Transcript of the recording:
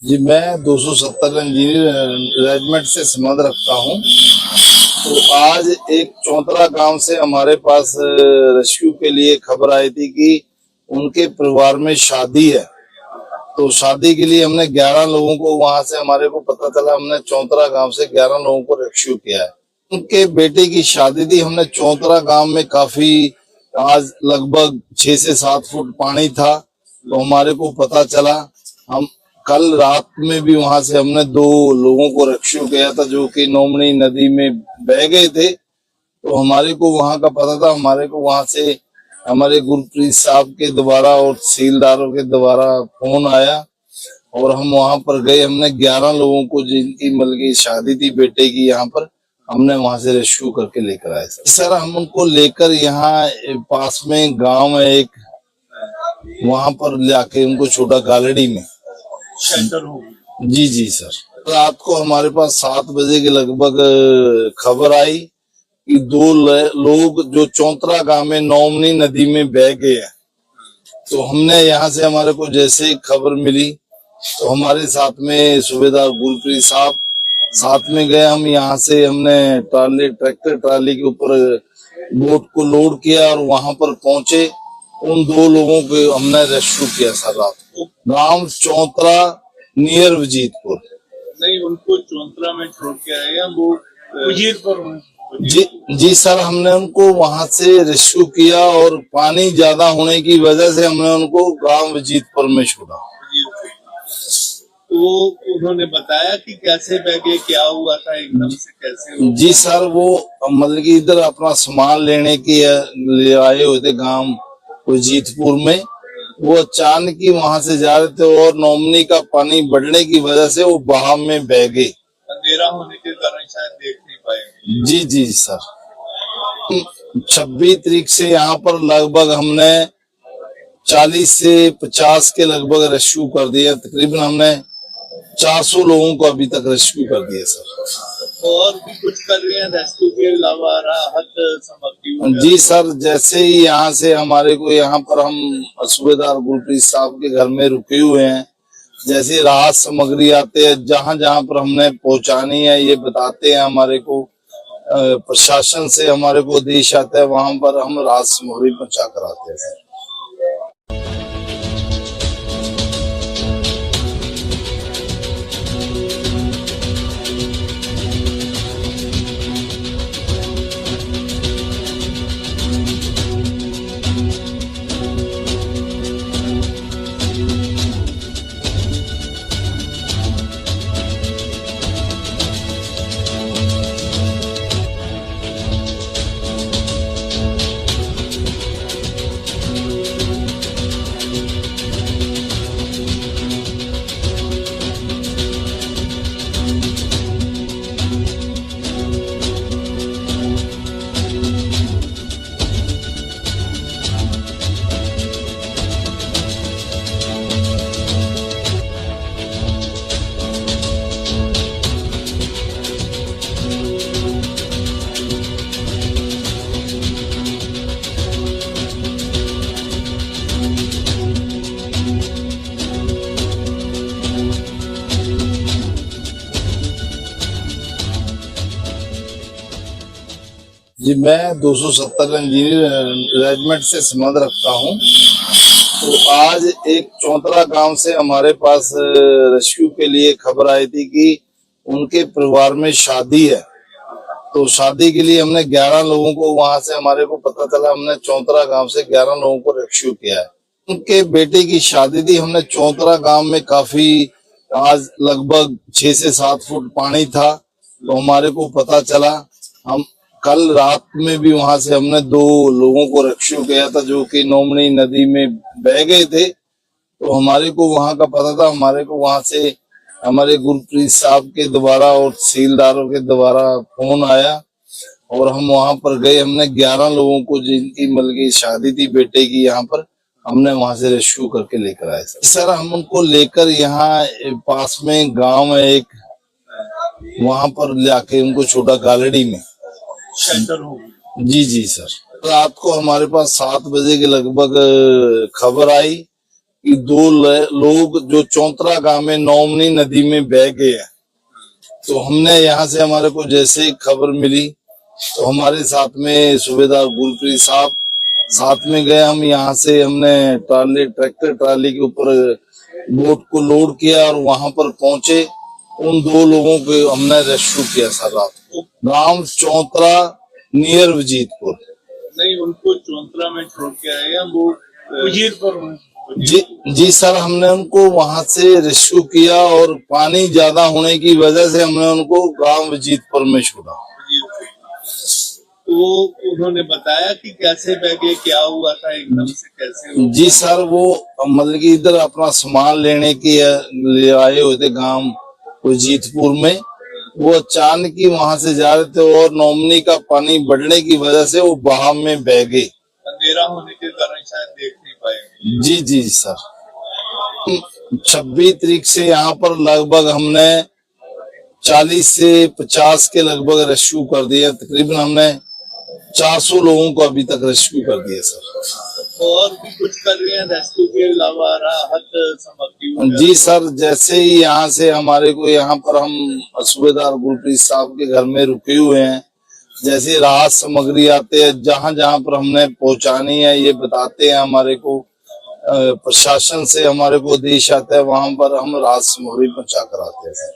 जी, मैं 270 engineer regiment से संबंध रखता हूँ। तो आज एक चौंतरा गांव से हमारे पास रेस्क्यू के लिए खबर आई थी कि उनके परिवार में शादी है। तो शादी के लिए हमने 11 लोगों को, वहां से हमारे को पता चला, हमने चौंतरा गांव से 11 लोगों को रेस्क्यू किया है। उनके बेटे की शादी थी। हमने चौंतरा गांव में काफी, आज लगभग 6 से 7 फुट पानी था। तो हमारे को पता चला, हम कल रात में भी वहां से हमने 2 लोगों को रेस्क्यू किया था जो कि नोमनी नदी में बह गए थे। तो हमारे को वहां का पता था। हमारे को वहां से हमारे गुरप्रीत साहब के द्वारा और तहसीलदारों के द्वारा फोन आया और हम वहां पर गए। हमने 11 लोगों को, जिनकी मतलब शादी थी बेटे की, यहाँ पर हमने वहां से रेस्क्यू करके लेकर आए। सर हम उनको लेकर यहाँ पास में गांव है एक, वहां पर जाके उनको छोटा गालड़ी में शेल्टर हो। जी सर। रात को हमारे पास 7 बजे के लगभग खबर आई कि 2 लोग जो चौंतरा गांव में नोमनी नदी में बह गए हैं। तो हमने यहाँ से, हमारे को जैसे खबर मिली तो हमारे साथ में सूबेदार गुरप्रीत साहब साथ में गए। हम यहाँ से हमने ट्रैक्टर ट्राली के ऊपर बोट को लोड किया और वहां पर पहुंचे। उन 2 लोगों को हमने रेस्क्यू किया सर रात को। गांव चौंतरा नियर वजीदपुर। नहीं, उनको चौंतरा में छोड़ के आए हैं वो वजीदपुर। जी सर, हमने उनको वहां से रेस्क्यू किया और पानी ज्यादा होने की वजह से हमने उनको गांव वजीदपुर में छोड़ा। वो उन्होंने बताया कि कैसे बह गए, क्या हुआ था, एकदम से कैसे हुआ? जी सर, वो मतलब कि इधर अपना सामान लेने के ले आए हुए थे गांव वजीदपुर में। वो अचानक ही वहां से जा रहे थे और नोमनी का पानी बढ़ने की वजह से वो बहाव में बह गए। अंधेरा होने के कारण शायद देख नहीं पाए। जी सर। 26 तारीख से यहाँ पर लगभग हमने 40 से 50 के लगभग रेस्क्यू कर दिया। तकरीबन हमने 400 लोगों को अभी तक रेस्क्यू कर दिया सर। और भी कुछ कर रहे हैं रेस्क्यू के अलावा? राहत सामग्री? जी सर, जैसे ही यहाँ से हमारे को, यहाँ पर हम सूबेदार गुरप्रीत साहब के घर में रुके हुए हैं। जैसे राहत सामग्री आते हैं, जहाँ जहाँ पर हमने पहुंचानी है ये बताते हैं हमारे को, प्रशासन से हमारे को आदेश आता है, वहां पर हम राहत सामग्री पहुंचा कर आते हैं। जी, मैं 270 इंजीनियर रेजिमेंट से संबंध रखता हूँ। तो आज एक चौंतरा गांव से हमारे पास रेस्क्यू के लिए खबर आई थी कि उनके परिवार में शादी है। तो शादी के लिए हमने 11 लोगों को, वहां से हमारे को पता चला, हमने चौंतरा गांव से 11 लोगों को रेस्क्यू किया है। उनके बेटे की शादी थी। हमने चौंतरा गांव में काफी, आज लगभग 6 से 7 फुट पानी था। तो हमारे को पता चला, हम कल रात में भी वहां से हमने 2 लोगों को रेस्क्यू किया था जो कि नोमनी नदी में बह गए थे। तो हमारे को वहां का पता था। हमारे को वहां से हमारे गुरप्रीत साहब के द्वारा और तहसीलदारों के द्वारा फोन आया और हम वहां पर गए। हमने 11 लोगों को, जिनकी मतलब शादी थी बेटे की, यहाँ पर हमने वहां से रेस्क्यू करके लेकर आए। सर हम उनको लेकर यहाँ पास में गांव है एक, वहां पर जाके उनको छोटा गालड़ी में शेल्टर हो। जी सर। रात को हमारे पास 7 बजे के लगभग खबर आई कि लोग जो चौंतरा गांव में नौमनी नदी में बह गए हैं। तो हमने यहाँ से हमारे को जैसे ही खबर मिली तो हमारे साथ में सूबेदार गुरप्रीत साहब साथ में गए। हम यहाँ से हमने ट्रैक्टर ट्राली के ऊपर बोट को लोड किया और वहां पर पहुंचे। उन 2 लोगों को हमने रेस्क्यू किया सर रात को, गांव चौंतरा नियर वजीदपुर। नहीं, उनको चौंतरा में छोड़ के आए हैं वो वजीरपुर। जी सर, हमने उनको वहां से रेस्क्यू किया और पानी ज्यादा होने की वजह से हमने उनको गांव वजीदपुर में छोड़ा। तो उन्होंने बताया कि कैसे बह गए, क्या हुआ था, एकदम से कैसे? जी सर, वो मतलब कि इधर अपना सामान लेने के लिए आए हुए थे गांव वजीदपुर में। वो अचानक ही वहां से जा रहे थे और नौमनी का पानी बढ़ने की वजह से वो बहाव में बह गए। अंधेरा होने के कारण शायद देख नहीं पाए। जी जी सर, 26 तारीख से यहाँ पर लगभग हमने 40 से 50 के लगभग रेस्क्यू कर दिया। तकरीबन हमने 400 लोगों को अभी तक रेस्क्यू कर दिया सर। और भी कुछ कर रहे हैं रेस्क्यू के अलावा, राहत सामग्री? जी सर, जैसे ही यहाँ से हमारे को यहाँ पर हम सूबेदार गुरप्रीत साहब के घर में रुके हुए हैं, जैसे राहत सामग्री आते हैं जहाँ जहाँ पर हमने पहुंचानी है ये बताते हैं हमारे को, प्रशासन से हमारे को आदेश आता है, वहां पर हम राहत सामग्री पहुंचा कर आते हैं।